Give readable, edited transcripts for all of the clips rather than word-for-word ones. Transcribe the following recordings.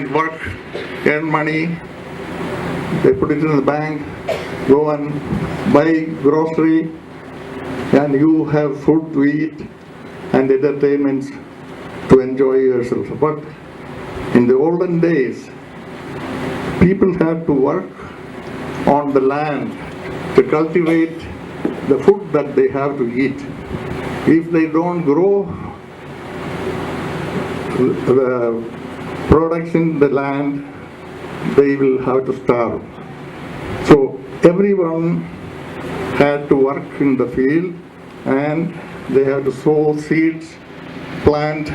work, earn money, they put it in the bank, go and buy grocery, and you have food to eat and entertainments to enjoy yourself. But in the olden days, people had to work on the land to cultivate the food that they have to eat. If they don't grow the products in the land, they will have to starve. So everyone had to work in the field, and they had to sow seeds, plant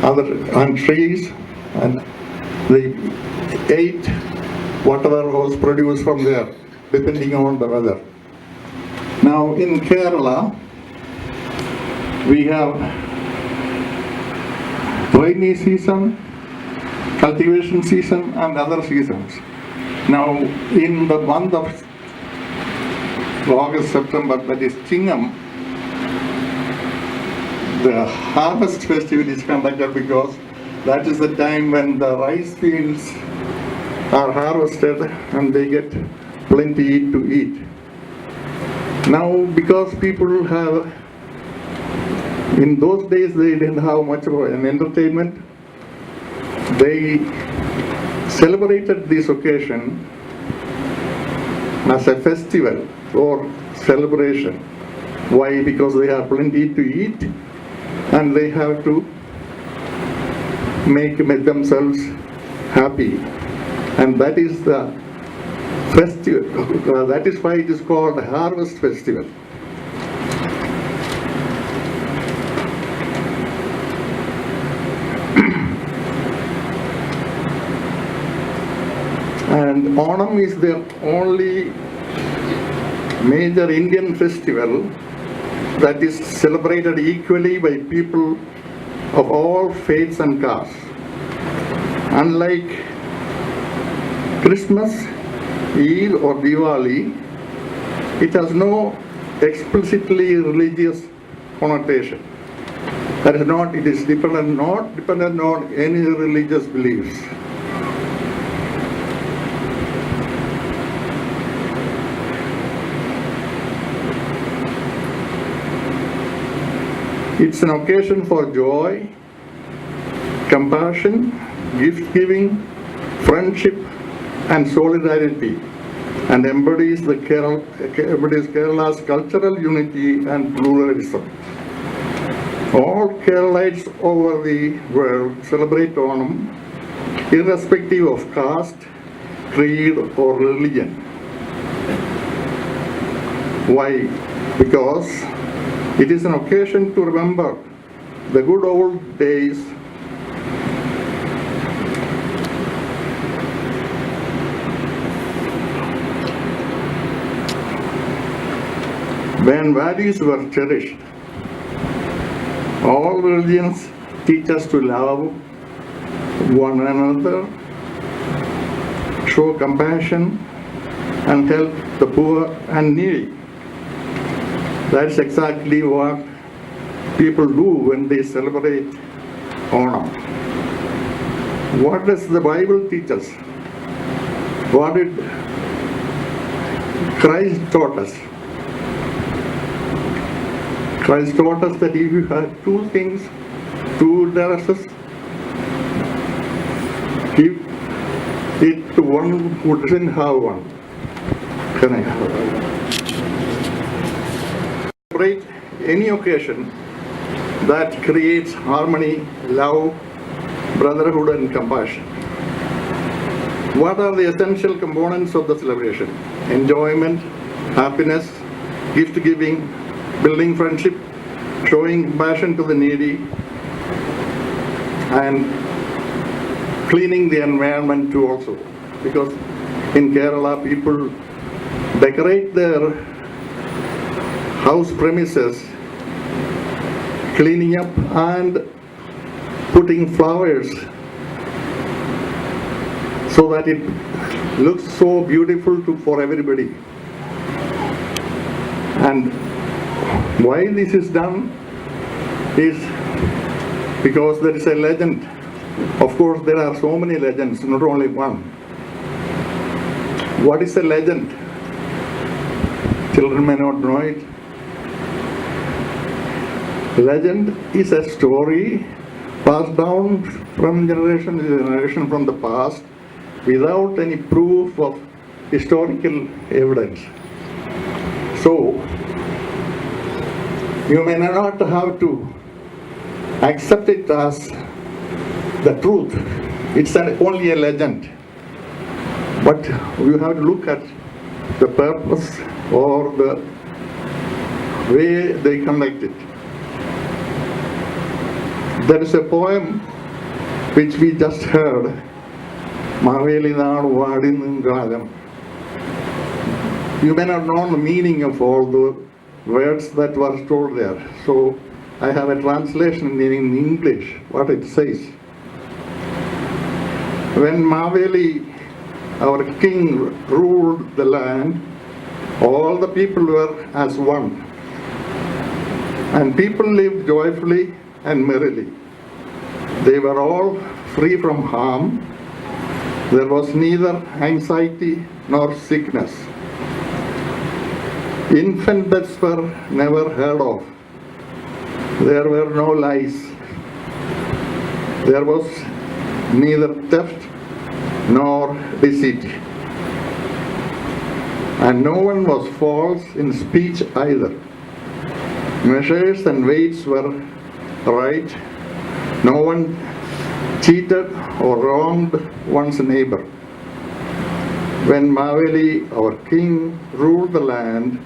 and trees, and they ate whatever was produced from there, depending on the weather. Now in Kerala, we have rainy season, cultivation season, and other seasons. Now in the month of August, September, that is Chingam, the harvest festival is conducted because that is the time when the rice fields are harvested and they get plenty to eat. Now because people have, in those days they didn't have much of an entertainment, they celebrated this occasion as a festival or celebration. Why? Because they have plenty to eat and they have to make themselves happy. And that is the festival, that is why it is called a harvest festival. And Onam is the only major Indian festival that is celebrated equally by people of all faiths and castes. Unlike Christmas, Eid or Diwali, it has no explicitly religious connotation. That is not, it is not dependent on any religious beliefs. It's an occasion for joy, compassion, gift-giving, friendship, and solidarity, and embodies Kerala's cultural unity and pluralism. All Keralites over the world celebrate Onam, irrespective of caste, creed, or religion. Why? Because it is an occasion to remember the good old days when values were cherished. All religions teach us to love one another, show compassion, and help the poor and needy. That's exactly what people do when they celebrate Onam. What does the Bible teach us? What did Christ taught us? Christ taught us that if you have two things, two dresses, give it to one who doesn't have one. Can I have one? Celebrate any occasion that creates harmony, love, brotherhood, and compassion. What are the essential components of the celebration? Enjoyment, happiness, gift giving, building friendship, showing compassion to the needy, and cleaning the environment too also. Because in Kerala people decorate their house premises, cleaning up and putting flowers so that it looks so beautiful for everybody. And why this is done is because there is a legend of course, there are so many legends, not only one. What is a legend? Children may not know it. Legend is a story passed down from generation to generation from the past without any proof of historical evidence. So, you may not have to accept it as the truth. It's only a legend. But you have to look at the purpose or the way they conduct it. There is a poem which we just heard, Maveli Naadu Vadinnu Kalam. You may not know the meaning of all the words that were told there. So I have a translation in English, what it says. When Maveli, our king, ruled the land, all the people were as one. And people lived joyfully and merrily. They were all free from harm. There was neither anxiety nor sickness. Infant deaths were never heard of. There were no lies. There was neither theft nor deceit. And no one was false in speech either. Measures and weights were right. No one cheated or wronged one's neighbor. When Maveli, our king, ruled the land,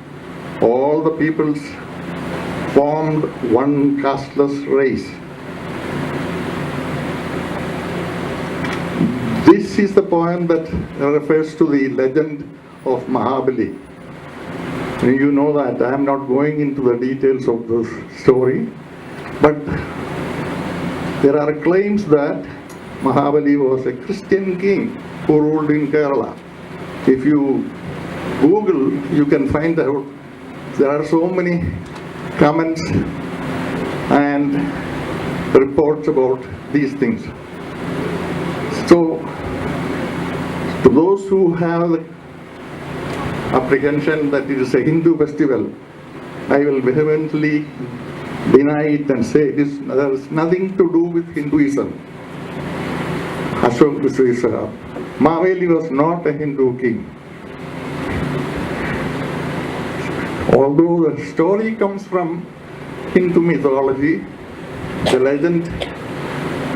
all the peoples formed one casteless race. This is the poem that refers to the legend of Mahabali. You know that I am not going into the details of this story, but there are claims that Mahabali was a Christian king who ruled in Kerala. If you Google, you can find out there are so many comments and reports about these things. So, to those who have the apprehension that it is a Hindu festival, I will vehemently deny it and say there is nothing to do with Hinduism. Ashok says, Maveli was not a Hindu king. Although the story comes from Hindu mythology, the legend,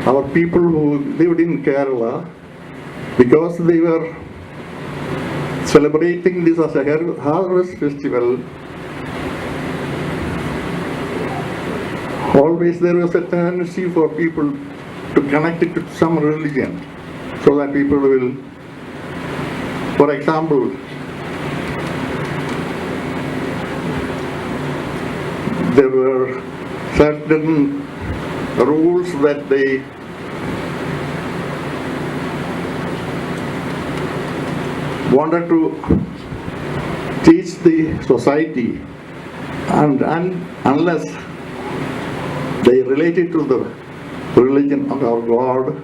our people who lived in Kerala, because they were celebrating this as a harvest festival, always there was a tendency for people to connect it to some religion, so that people will, for example, there were certain rules that they wanted to teach the society, and unless they related to the religion of our God,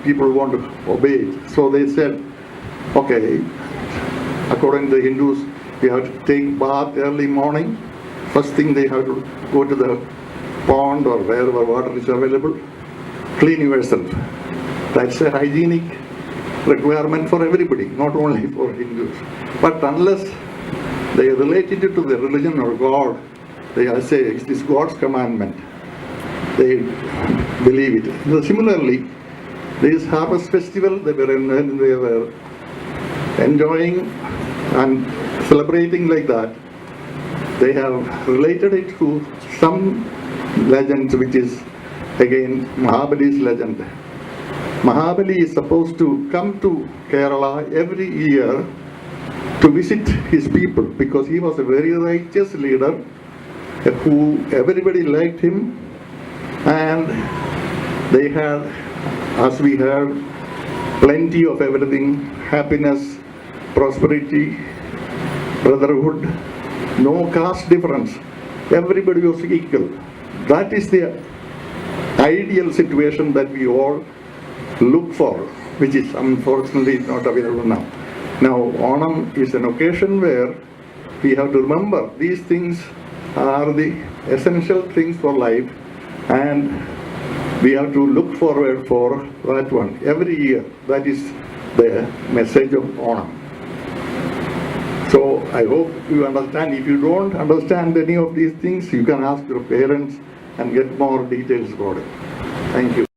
people want to obey it. So they said, okay, according to the Hindus, you have to take bath early morning. First thing they have to go to the pond or wherever water is available, clean yourself. That's a hygienic requirement for everybody, not only for Hindus. But unless they relate it to the religion or God, they say it's this God's commandment. They believe it. So similarly, this harvest festival, they were enjoying and celebrating like that. They have related it to some legends, which is again Mahabali's legend. Mahabali is supposed to come to Kerala every year to visit his people, because he was a very righteous leader who everybody liked him, and they had, as we heard, plenty of everything: happiness, prosperity, brotherhood, no caste difference. Everybody was equal. That is the ideal situation that we all look for, which is unfortunately not available now. Now, Onam is an occasion where we have to remember these things are the essential things for life, and we have to look forward for that one every year. That is the message of Onam. So I hope you understand. If you don't understand any of these things, you can ask your parents and get more details about it. Thank you.